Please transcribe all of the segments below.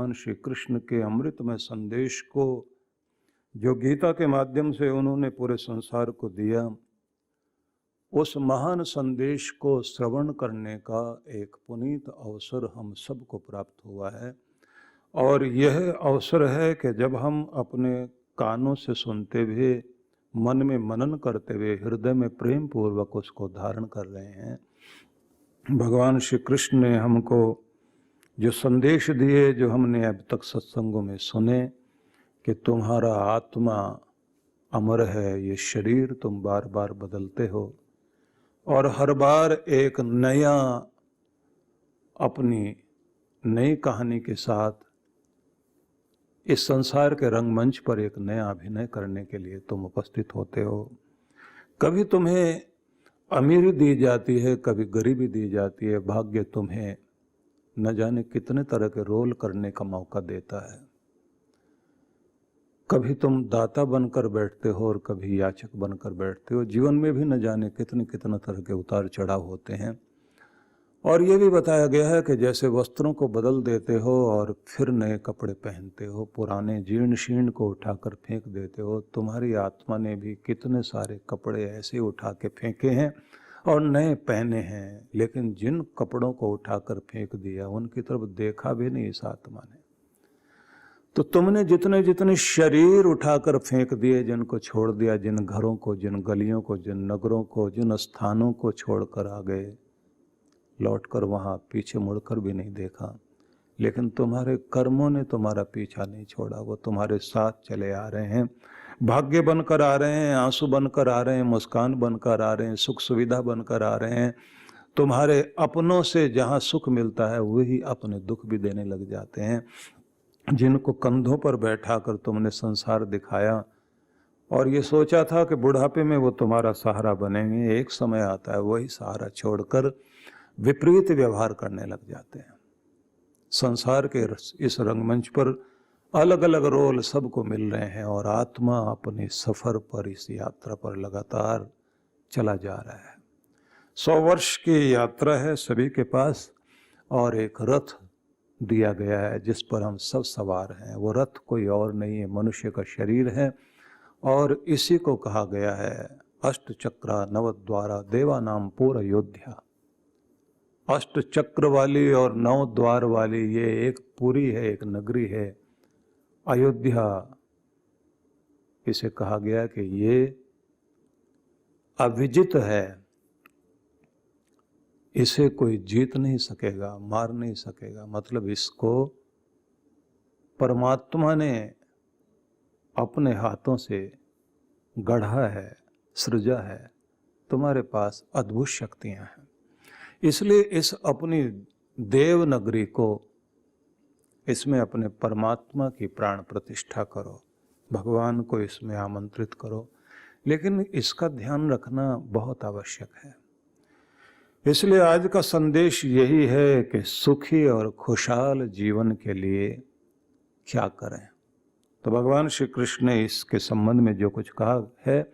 भगवान श्री कृष्ण के अमृतमय संदेश को जो गीता के माध्यम से उन्होंने पूरे संसार को दिया, उस महान संदेश को श्रवण करने का एक पुनीत अवसर हम सबको प्राप्त हुआ है। और यह अवसर है कि जब हम अपने कानों से सुनते हुए, मन में मनन करते हुए, हृदय में प्रेम पूर्वक उसको धारण कर रहे हैं। भगवान श्री कृष्ण ने हमको जो संदेश दिए, जो हमने अब तक सत्संगों में सुने कि तुम्हारा आत्मा अमर है, ये शरीर तुम बार बार बदलते हो और हर बार एक नया अपनी नई कहानी के साथ इस संसार के रंगमंच पर एक नया अभिनय करने के लिए तुम उपस्थित होते हो। कभी तुम्हें अमीरी दी जाती है, कभी गरीबी दी जाती है। भाग्य तुम्हें न जाने कितने तरह के रोल करने का मौका देता है। कभी तुम दाता बनकर बैठते हो और कभी याचक बनकर बैठते हो। जीवन में भी न जाने कितने कितने तरह के उतार चढ़ाव होते हैं। और ये भी बताया गया है कि जैसे वस्त्रों को बदल देते हो और फिर नए कपड़े पहनते हो, पुराने जीर्ण शीर्ण को उठाकर फेंक देते हो, तुम्हारी आत्मा ने भी कितने सारे कपड़े ऐसे उठा के फेंके हैं और नए पहने हैं। लेकिन जिन कपड़ों को उठाकर फेंक दिया उनकी तरफ देखा भी नहीं इस आत्मा ने। तो तुमने जितने जितने शरीर उठाकर फेंक दिए, जिनको छोड़ दिया, जिन घरों को, जिन गलियों को, जिन नगरों को, जिन स्थानों को छोड़कर आ गए, लौटकर वहां पीछे मुड़कर भी नहीं देखा। लेकिन तुम्हारे कर्मों ने तुम्हारा पीछा नहीं छोड़ा, वो तुम्हारे साथ चले आ रहे हैं। भाग्य बनकर आ रहे हैं, आंसू बनकर आ रहे हैं, मुस्कान बनकर आ रहे हैं, सुख सुविधा बनकर आ रहे हैं। तुम्हारे अपनों से जहां सुख मिलता है वही अपने दुख भी देने लग जाते हैं। जिनको कंधों पर बैठा कर तुमने संसार दिखाया और ये सोचा था कि बुढ़ापे में वो तुम्हारा सहारा बनेंगे, एक समय आता है वही सहारा छोड़कर विपरीत व्यवहार करने लग जाते हैं। संसार के इस रंगमंच पर अलग अलग रोल सबको मिल रहे हैं और आत्मा अपने सफर पर, इस यात्रा पर लगातार चला जा रहा है। 100 वर्ष की यात्रा है सभी के पास और एक रथ दिया गया है जिस पर हम सब सवार हैं। वो रथ कोई और नहीं है, मनुष्य का शरीर है और इसी को कहा गया है अष्ट चक्रा नवद्वारा देवानाम पूर्ण योध्या। अष्ट चक्र वाली और 9 द्वार वाली ये एक पुरी है, एक नगरी है अयोध्या। इसे कहा गया कि ये अविजित है, इसे कोई जीत नहीं सकेगा, मार नहीं सकेगा। मतलब इसको परमात्मा ने अपने हाथों से गढ़ा है, सृजा है। तुम्हारे पास अद्भुत शक्तियां हैं। इसलिए इस अपनी देव नगरी को, इसमें अपने परमात्मा की प्राण प्रतिष्ठा करो, भगवान को इसमें आमंत्रित करो। लेकिन इसका ध्यान रखना बहुत आवश्यक है। इसलिए आज का संदेश यही है कि सुखी और खुशहाल जीवन के लिए क्या करें। तो भगवान श्री कृष्ण ने इसके संबंध में जो कुछ कहा है,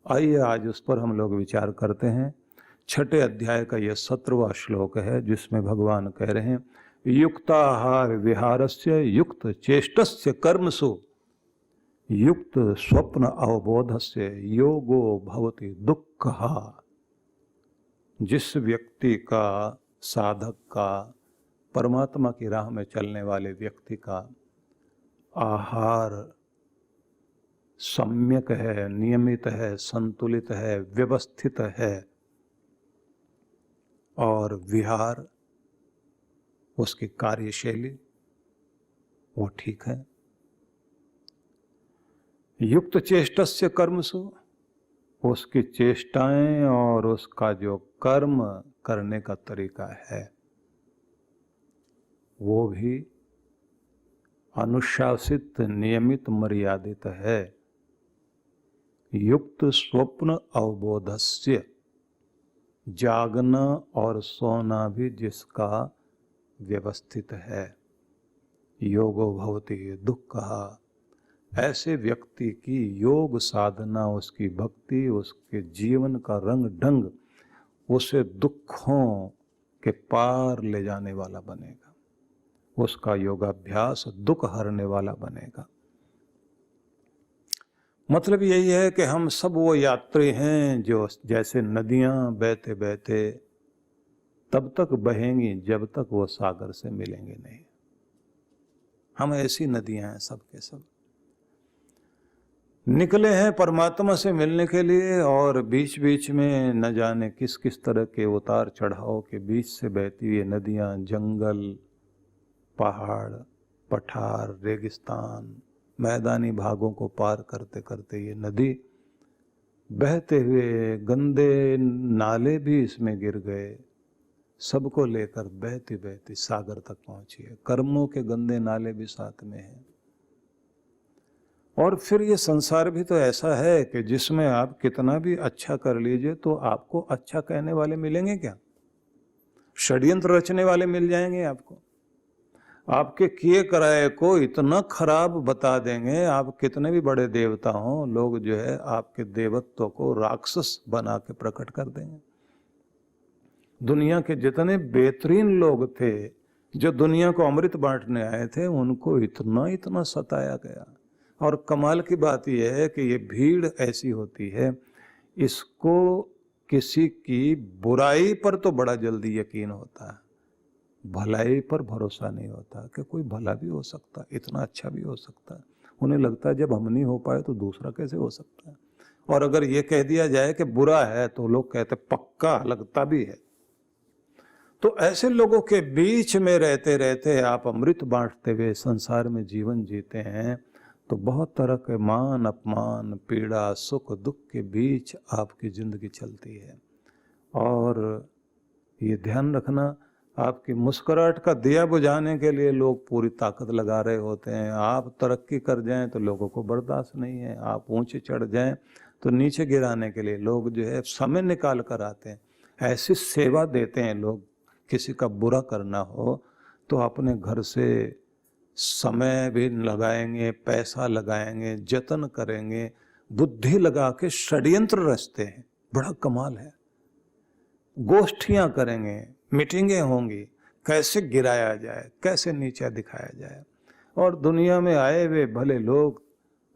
आइए आज उस पर हम लोग विचार करते हैं। 6 अध्याय का यह 17वां श्लोक है जिसमें भगवान कह रहे हैं, युक्ताहार विहारस्य युक्त चेष्टस्य कर्मसु युक्त स्वप्न अवबोधस्य योगो भवति दुःखः। जिस व्यक्ति का, साधक का, परमात्मा की राह में चलने वाले व्यक्ति का आहार सम्यक है, नियमित है, संतुलित है, व्यवस्थित है और विहार, उसकी कार्यशैली वो ठीक है। युक्त चेष्टस्य कर्मसु, उसकी चेष्टाएं और उसका जो कर्म करने का तरीका है वो भी अनुशासित, नियमित, मर्यादित है। युक्त स्वप्न अवबोधस्य, जागना और सोना भी जिसका व्यवस्थित है। योगो भवति दुःखः, ऐसे व्यक्ति की योग साधना, उसकी भक्ति, उसके जीवन का रंग ढंग उसे दुखों के पार ले जाने वाला बनेगा। उसका योगाभ्यास दुख हरने वाला बनेगा। मतलब यही है कि हम सब वो यात्री हैं जो जैसे नदियां बहते बहते तब तक बहेंगी जब तक वो सागर से मिलेंगे नहीं। हम ऐसी नदियां हैं सब के सब, निकले हैं परमात्मा से मिलने के लिए, और बीच बीच में न जाने किस किस तरह के उतार चढ़ाव के बीच से बहती हुई नदियां, जंगल, पहाड़, पठार, रेगिस्तान, मैदानी भागों को पार करते करते ये नदी बहते हुए गंदे नाले भी इसमें गिर गए, सबको लेकर बहती बहती सागर तक पहुंची है। कर्मों के गंदे नाले भी साथ में हैं। और फिर ये संसार भी तो ऐसा है कि जिसमें आप कितना भी अच्छा कर लीजिए तो आपको अच्छा कहने वाले मिलेंगे क्या? षड्यंत्र रचने वाले मिल जाएंगे आपको, आपके किए कराए को इतना खराब बता देंगे। आप कितने भी बड़े देवता हों, लोग जो है आपके देवत्व को राक्षस बना के प्रकट कर देंगे। दुनिया के जितने बेहतरीन लोग थे जो दुनिया को अमृत बांटने आए थे, उनको इतना इतना सताया गया। और कमाल की बात यह है कि ये भीड़ ऐसी होती है, इसको किसी की बुराई पर तो बड़ा जल्दी यकीन होता है, भलाई पर भरोसा नहीं होता कि कोई भला भी हो सकता, इतना अच्छा भी हो सकता है। उन्हें लगता है जब हम नहीं हो पाए तो दूसरा कैसे हो सकता है। और अगर ये कह दिया जाए कि बुरा है तो लोग कहते पक्का लगता भी है। तो ऐसे लोगों के बीच में रहते रहते आप अमृत बांटते हुए संसार में जीवन जीते हैं, तो बहुत तरह के मान अपमान, पीड़ा, सुख, दुख के बीच आपकी जिंदगी चलती है। और ये ध्यान रखना, आपकी मुस्कुराहट का दिया बुझाने के लिए लोग पूरी ताकत लगा रहे होते हैं। आप तरक्की कर जाएं तो लोगों को बर्दाश्त नहीं है, आप ऊंचे चढ़ जाएं तो नीचे गिराने के लिए लोग जो है समय निकाल कर आते हैं। ऐसी सेवा देते हैं लोग। किसी का बुरा करना हो तो अपने घर से समय भी लगाएंगे, पैसा लगाएंगे, जतन करेंगे, बुद्धि लगा के षड्यंत्र रचते हैं। बड़ा कमाल है। गोष्ठियां करेंगे, मीटिंगें होंगी, कैसे गिराया जाए, कैसे नीचा दिखाया जाए। और दुनिया में आए हुए भले लोग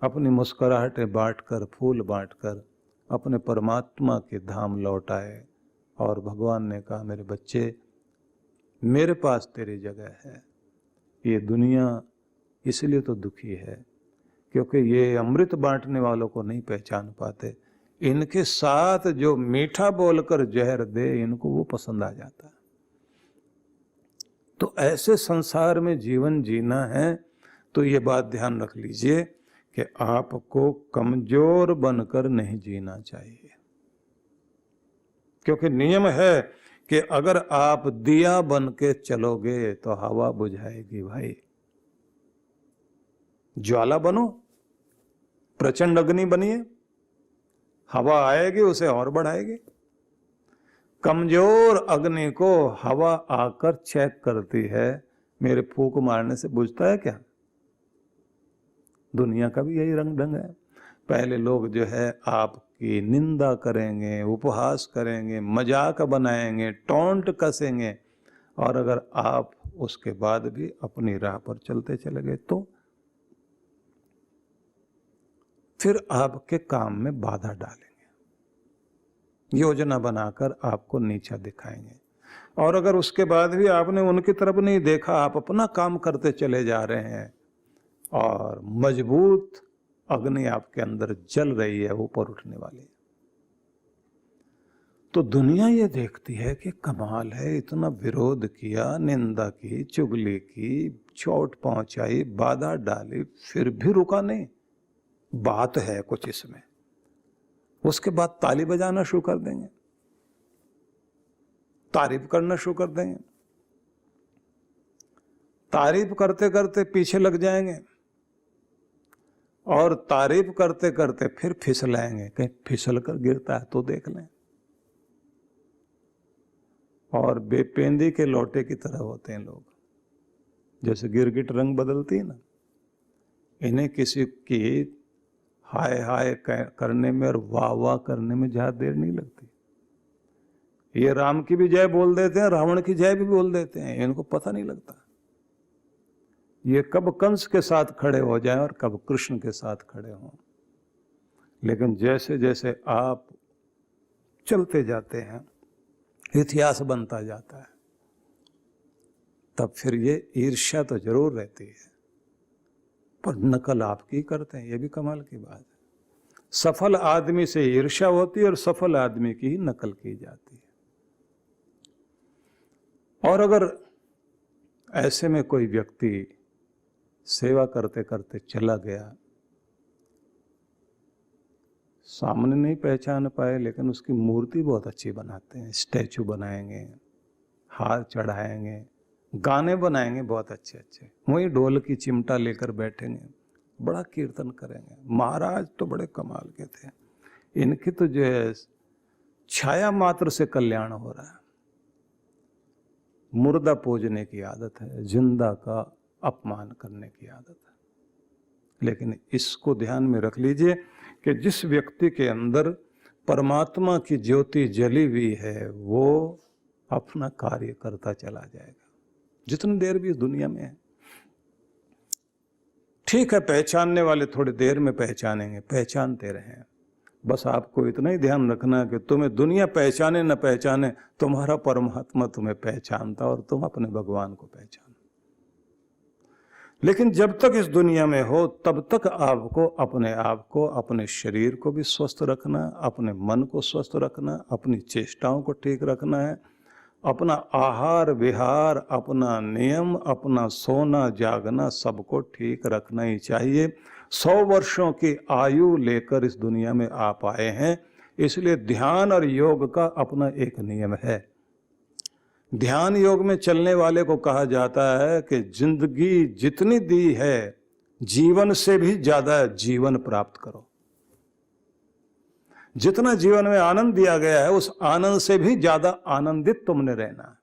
अपनी मुस्कुराहटें बांटकर, फूल बांटकर अपने परमात्मा के धाम लौट आए। और भगवान ने कहा, मेरे बच्चे, मेरे पास तेरी जगह है। ये दुनिया इसलिए तो दुखी है क्योंकि ये अमृत बांटने वालों को नहीं पहचान पाते। इनके साथ जो मीठा बोलकर जहर दे, इनको वो पसंद आ जाता है। तो ऐसे संसार में जीवन जीना है तो ये बात ध्यान रख लीजिए कि आपको कमजोर बनकर नहीं जीना चाहिए। क्योंकि नियम है कि अगर आप दिया बन के चलोगे तो हवा बुझाएगी भाई। ज्वाला बनो, प्रचंड अग्नि बनिए, हवा आएगी उसे और बढ़ाएगी। कमजोर अग्नि को हवा आकर चेक करती है, मेरे फूंक मारने से बुझता है क्या? दुनिया का भी यही रंग ढंग है। पहले लोग जो है आपकी निंदा करेंगे, उपहास करेंगे, मजाक बनाएंगे, टोंट कसेंगे, और अगर आप उसके बाद भी अपनी राह पर चलते चले गए तो फिर आपके काम में बाधा डालेंगे, योजना बनाकर आपको नीचा दिखाएंगे। और अगर उसके बाद भी आपने उनकी तरफ नहीं देखा, आप अपना काम करते चले जा रहे हैं और मजबूत अग्नि आपके अंदर जल रही है, ऊपर उठने वाली है, तो दुनिया ये देखती है कि कमाल है, इतना विरोध किया, निंदा की, चुगली की, चोट पहुंचाई, बाधा डाली, फिर भी रुका नहीं, बात है कुछ इसमें। उसके बाद ताली बजाना शुरू कर देंगे, तारीफ करना शुरू कर देंगे, तारीफ करते करते पीछे लग जाएंगे और तारीफ करते करते फिर फिसलाएंगे, कहीं फिसल कर गिरता है तो देख लें। और बेपेंदी के लोटे की तरह होते हैं लोग, जैसे गिरगिट रंग बदलती है ना, इन्हें किसी की हाय हाय करने में और वाह वाह करने में ज्यादा देर नहीं लगती। ये राम की भी जय बोल देते हैं, रावण की जय भी बोल देते हैं, इनको पता नहीं लगता। ये कब कंस के साथ खड़े हो जाएं और कब कृष्ण के साथ खड़े हों। लेकिन जैसे जैसे आप चलते जाते हैं, इतिहास बनता जाता है, तब फिर ये ईर्ष्या तो जरूर रहती है, पर नकल आपकी करते हैं। ये भी कमाल की बात है। सफल आदमी से ईर्ष्या होती है और सफल आदमी की ही नकल की जाती है। और अगर ऐसे में कोई व्यक्ति सेवा करते करते चला गया, सामने नहीं पहचान पाए, लेकिन उसकी मूर्ति बहुत अच्छी बनाते हैं, स्टैचू बनाएंगे, हार चढ़ाएंगे, गाने बनाएंगे बहुत अच्छे अच्छे, वहीं ढोल की चिमटा लेकर बैठेंगे, बड़ा कीर्तन करेंगे। महाराज तो बड़े कमाल के थे, इनकी तो जो है छाया मात्र से कल्याण हो रहा है। मुर्दा पूजने की आदत है, जिंदा का अपमान करने की आदत है। लेकिन इसको ध्यान में रख लीजिए कि जिस व्यक्ति के अंदर परमात्मा की ज्योति जली हुई है, वो अपना कार्य करता चला जाएगा, जितनी देर भी इस दुनिया में है। ठीक है, पहचानने वाले थोड़ी देर में पहचानेंगे, पहचानते रहें। बस आपको इतना ही ध्यान रखना है कि तुम्हें दुनिया पहचाने न पहचाने, तुम्हारा परमात्मा तुम्हें पहचानता और तुम अपने भगवान को पहचानो। लेकिन जब तक इस दुनिया में हो, तब तक आपको अपने आप को, अपने शरीर को भी स्वस्थ रखना, अपने मन को स्वस्थ रखना, अपनी चेष्टाओं को ठीक रखना है। अपना आहार विहार, अपना नियम, अपना सोना जागना, सबको ठीक रखना ही चाहिए। 100 वर्षों की आयु लेकर इस दुनिया में आप आए हैं, इसलिए ध्यान और योग का अपना एक नियम है। ध्यान योग में चलने वाले को कहा जाता है कि जिंदगी जितनी दी है, जीवन से भी ज्यादा जीवन प्राप्त करो। जितना जीवन में आनंद दिया गया है, उस आनंद से भी ज्यादा आनंदित तुमने रहना है।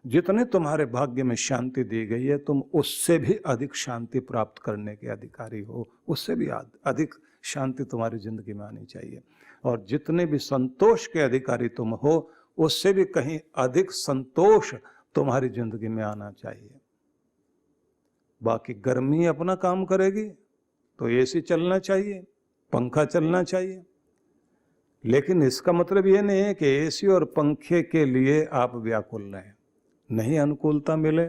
जितने तुम्हारे भाग्य में शांति दी गई है, तुम उससे भी अधिक शांति प्राप्त करने के अधिकारी हो, उससे भी अधिक शांति तुम्हारी जिंदगी में आनी चाहिए। और जितने भी संतोष के अधिकारी तुम हो, उससे भी कहीं अधिक संतोष तुम्हारी जिंदगी में आना चाहिए। बाकी गर्मी अपना काम करेगी तो एसी चलना चाहिए, पंखा चलना चाहिए, लेकिन इसका मतलब यह नहीं है कि एसी और पंखे के लिए आप व्याकुल रहें। नहीं अनुकूलता मिले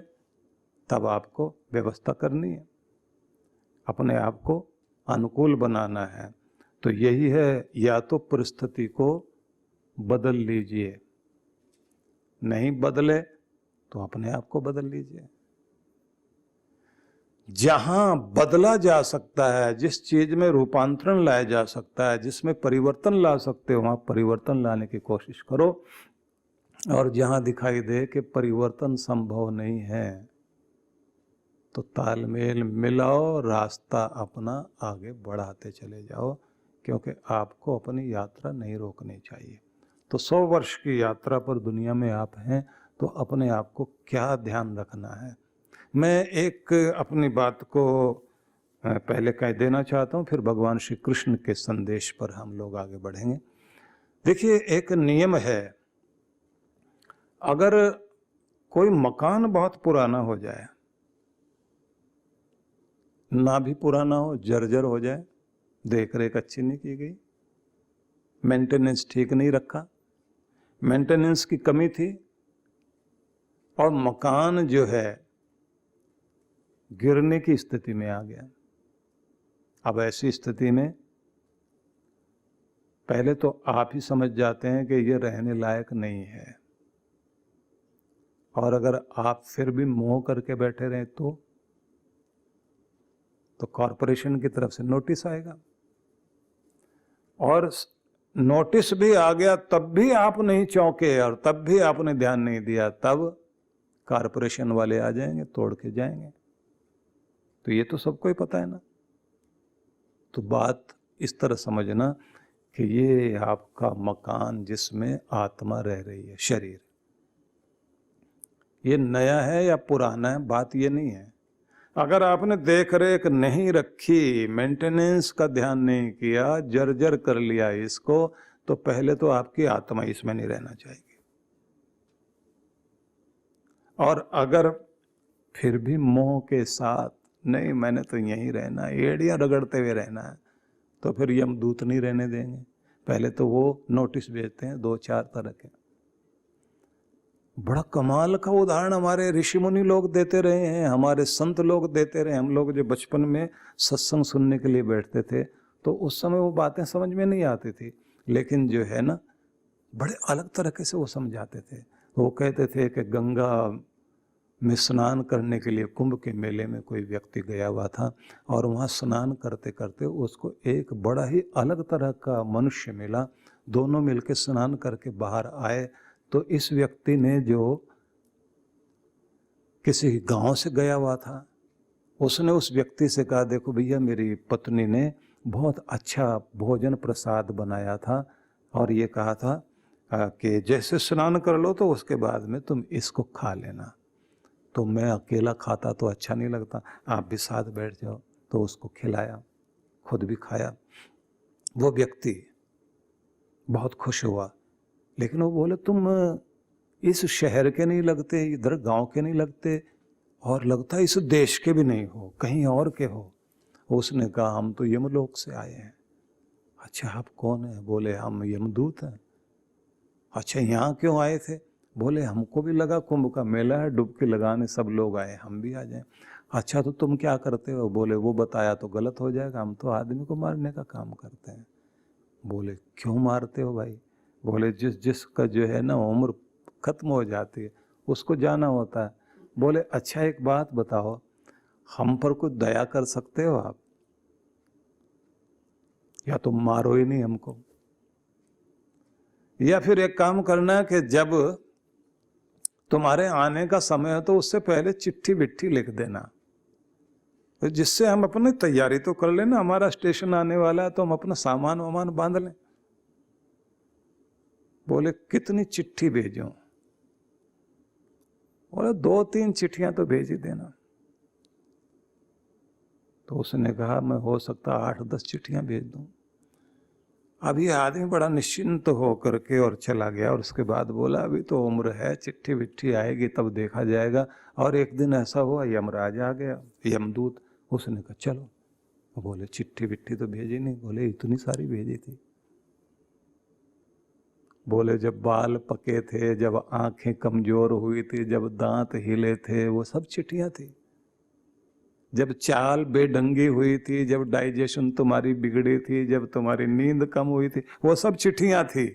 तब आपको व्यवस्था करनी है, अपने आप को अनुकूल बनाना है। तो यही है, या तो परिस्थिति को बदल लीजिए, नहीं बदले तो अपने आप को बदल लीजिए। जहां बदला जा सकता है, जिस चीज में रूपांतरण लाया जा सकता है, जिसमें परिवर्तन ला सकते हो, वहां परिवर्तन लाने की कोशिश करो। और जहां दिखाई दे कि परिवर्तन संभव नहीं है, तो तालमेल मिलाओ, रास्ता अपना आगे बढ़ाते चले जाओ, क्योंकि आपको अपनी यात्रा नहीं रोकनी चाहिए। तो 100 वर्ष की यात्रा पर दुनिया में आप हैं, तो अपने आप को क्या ध्यान रखना है। मैं एक अपनी बात को पहले कह देना चाहता हूँ, फिर भगवान श्री कृष्ण के संदेश पर हम लोग आगे बढ़ेंगे। देखिए, एक नियम है, अगर कोई मकान बहुत पुराना हो जाए, ना भी पुराना हो, जर्जर हो जाए, देख रेख अच्छी नहीं की गई, मेंटेनेंस ठीक नहीं रखा, मेंटेनेंस की कमी थी, और मकान जो है गिरने की स्थिति में आ गया। अब ऐसी स्थिति में पहले तो आप ही समझ जाते हैं कि ये रहने लायक नहीं है, और अगर आप फिर भी मोह करके बैठे रहे तो कॉरपोरेशन की तरफ से नोटिस आएगा, और नोटिस भी आ गया तब भी आप नहीं चौंके और तब भी आपने ध्यान नहीं दिया, तब कॉरपोरेशन वाले आ जाएंगे, तोड़ के जाएंगे। तो ये तो सबको ही पता है ना। तो बात इस तरह समझना कि ये आपका मकान जिसमें आत्मा रह रही है, शरीर, ये नया है या पुराना है, बात ये नहीं है। अगर आपने देख रेख नहीं रखी, मेंटेनेंस का ध्यान नहीं किया, जर्जर कर लिया इसको, तो पहले तो आपकी आत्मा इसमें नहीं रहना चाहिए। और अगर फिर भी मोह के साथ, नहीं मैंने तो यहीं रहना है, एड़ियां रगड़ते हुए रहना है, तो फिर यमदूत नहीं रहने देंगे। पहले तो वो नोटिस भेजते हैं 2-4 तरह के। बड़ा कमाल का उदाहरण हमारे ऋषि मुनि लोग देते रहे हैं, हमारे संत लोग देते रहे। हम लोग जो बचपन में सत्संग सुनने के लिए बैठते थे तो उस समय वो बातें समझ में नहीं आती थी, लेकिन जो है ना बड़े अलग तरीके से वो समझाते थे। वो कहते थे कि गंगा में स्नान करने के लिए कुंभ के मेले में कोई व्यक्ति गया हुआ था और वहाँ स्नान करते करते उसको एक बड़ा ही अलग तरह का मनुष्य मिला। दोनों मिलकर स्नान करके बाहर आए तो इस व्यक्ति ने, जो किसी गांव से गया हुआ था, उसने उस व्यक्ति से कहा, देखो भैया मेरी पत्नी ने बहुत अच्छा भोजन प्रसाद बनाया था और ये कहा था कि जैसे स्नान कर लो तो उसके बाद में तुम इसको खा लेना। तो मैं अकेला खाता तो अच्छा नहीं लगता, आप भी साथ बैठ जाओ। तो उसको खिलाया, खुद भी खाया। वो व्यक्ति बहुत खुश हुआ, लेकिन वो बोले तुम इस शहर के नहीं लगते, इधर गांव के नहीं लगते, और लगता है इस देश के भी नहीं हो, कहीं और के हो। उसने कहा हम तो यमलोक से आए हैं। अच्छा आप कौन है? बोले हम यमदूत हैं। अच्छा यहाँ क्यों आए थे? बोले हमको भी लगा कुंभ का मेला है, डुबकी लगाने सब लोग आए, हम भी आ जाएं। अच्छा तो तुम क्या करते हो? बोले वो बताया तो गलत हो जाएगा, हम तो आदमी को मारने का काम करते हैं। बोले क्यों मारते हो भाई? बोले जिसका जो है ना उम्र खत्म हो जाती है उसको जाना होता है। बोले अच्छा एक बात बताओ, हम पर कुछ दया कर सकते हो आप, या तुम मारो ही नहीं हमको, या फिर एक काम करना कि जब तुम्हारे आने का समय है तो उससे पहले चिट्ठी विट्ठी लिख देना, तो जिससे हम अपनी तैयारी तो कर लेना, हमारा स्टेशन आने वाला है तो हम अपना सामान वामान बांध लें। बोले कितनी चिट्ठी भेजूं? बोले 2-3 चिट्ठियां तो भेज ही देना। तो उसने कहा मैं हो सकता 8-10 चिट्ठियां भेज दूं। अब ये आदमी बड़ा निश्चिंत हो करके और चला गया, और उसके बाद बोला अभी तो उम्र है, चिट्ठी विट्ठी आएगी तब देखा जाएगा। और एक दिन ऐसा हुआ यमराज आ गया, यमदूत। उसने कहा चलो। बोले चिट्ठी विट्ठी तो भेजी नहीं। बोले इतनी सारी भेजी थी। बोले जब बाल पके थे, जब आंखें कमजोर हुई थी, जब दांत हिले थे, वो सब चिट्ठियां थी। जब चाल बेढंगी हुई थी, जब डाइजेशन तुम्हारी बिगड़ी थी, जब तुम्हारी नींद कम हुई थी, वो सब चिट्ठियां थी।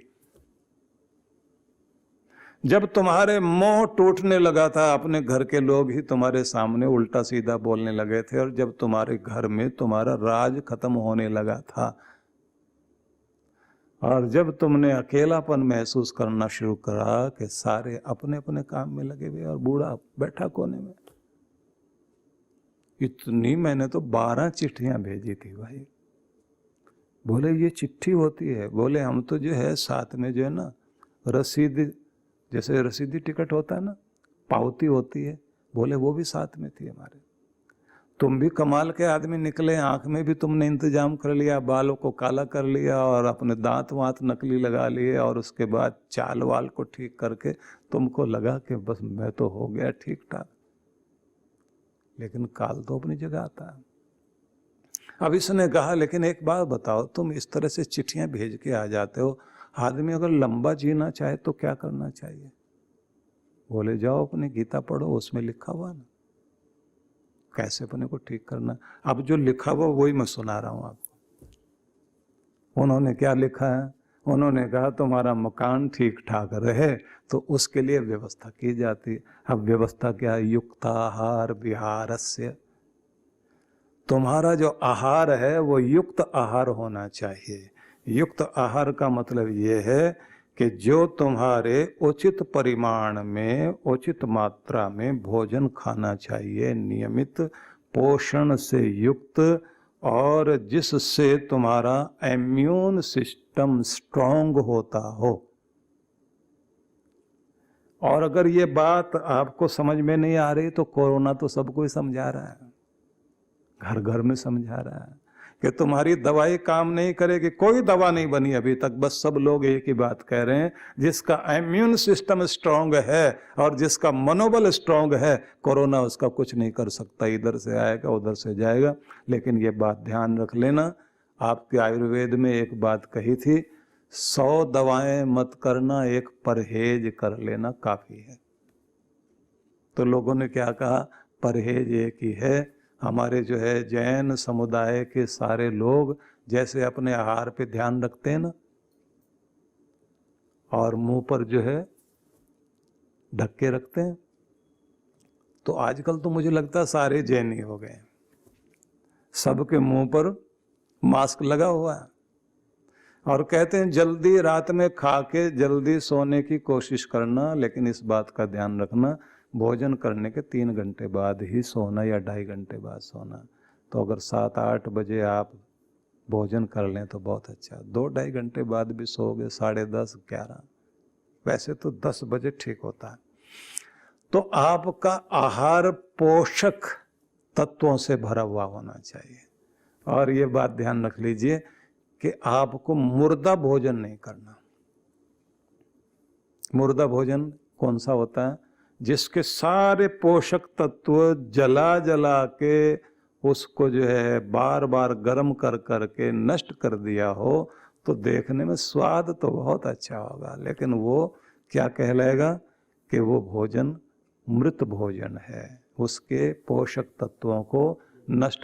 जब तुम्हारे मोह टूटने लगा था, अपने घर के लोग ही तुम्हारे सामने उल्टा सीधा बोलने लगे थे, और जब तुम्हारे घर में तुम्हारा राज खत्म होने लगा था, और जब तुमने अकेलापन महसूस करना शुरू करा कि सारे अपने अपने काम में लगे हुए और बूढ़ा बैठा कोने में, इतनी मैंने तो 12 चिट्ठियां भेजी थी भाई। बोले ये चिट्ठी होती है? बोले हम तो जो है साथ में जो है ना रसीद, जैसे रसीदी टिकट होता है ना, पावती होती है, बोले वो भी साथ में थी हमारे। तुम भी कमाल के आदमी निकले, आंख में भी तुमने इंतजाम कर लिया, बालों को काला कर लिया और अपने दांत वांत नकली लगा लिए, और उसके बाद चाल वाल को ठीक करके तुमको लगा कि बस मैं तो हो गया ठीक ठाक। लेकिन काल तो अपनी जगह आता है। अब इसने कहा लेकिन एक बात बताओ, तुम इस तरह से चिट्ठियां भेज के आ जाते हो, आदमी अगर लंबा जीना चाहे तो क्या करना चाहिए? बोले जाओ अपनी गीता पढ़ो, उसमें लिखा हुआ ना कैसे अपने को ठीक करना। अब जो लिखा हुआ वही मैं सुना रहा हूं आपको। उन्होंने क्या लिखा है? उन्होंने कहा तुम्हारा मकान ठीक ठाक रहे तो उसके लिए व्यवस्था की जाती है। अब व्यवस्था क्या है? युक्ताहार विहारस्य। तुम्हारा जो आहार है वो युक्त आहार होना चाहिए। युक्त आहार का मतलब ये है कि जो तुम्हारे उचित परिमाण में, उचित मात्रा में भोजन खाना चाहिए, नियमित पोषण से युक्त, और जिससे तुम्हारा इम्यून सिस्टम स्ट्रांग होता हो। और अगर ये बात आपको समझ में नहीं आ रही तो कोरोना तो सबको ही समझा रहा है, घर घर में समझा रहा है कि तुम्हारी दवाई काम नहीं करेगी। कोई दवा नहीं बनी अभी तक, बस सब लोग एक ही बात कह रहे हैं, जिसका इम्यून सिस्टम स्ट्रांग है और जिसका मनोबल स्ट्रांग है, कोरोना उसका कुछ नहीं कर सकता। इधर से आएगा उधर से जाएगा। लेकिन ये बात ध्यान रख लेना, आपके आयुर्वेद में एक बात कही थी, 100 दवाएं मत करना, एक परहेज कर लेना काफी है। तो लोगों ने क्या कहा, परहेज एक ही है। हमारे जो है जैन समुदाय के सारे लोग जैसे अपने आहार पे ध्यान रखते हैं ना, और मुंह पर जो है ढक के रखते हैं, तो आजकल तो मुझे लगता है सारे जैन ही हो गए, सबके मुंह पर मास्क लगा हुआ है। और कहते हैं जल्दी रात में खा के जल्दी सोने की कोशिश करना, लेकिन इस बात का ध्यान रखना, भोजन करने के 3 घंटे बाद ही सोना या 2.5 घंटे बाद सोना। तो अगर 7-8 बजे आप भोजन कर लें तो बहुत अच्छा, 2-2.5 घंटे बाद भी सोओगे 10:30 11, वैसे तो 10 बजे ठीक होता है। तो आपका आहार पोषक तत्वों से भरा हुआ होना चाहिए। और ये बात ध्यान रख लीजिए कि आपको मुर्दा भोजन नहीं करना। मुर्दा भोजन कौन सा होता है, जिसके सारे पोषक तत्व जला जला के उसको जो है बार बार गर्म कर करके नष्ट कर दिया हो, तो देखने में स्वाद तो बहुत अच्छा होगा, लेकिन वो क्या कहलाएगा कि वो भोजन मृत भोजन है, उसके पोषक तत्वों को नष्ट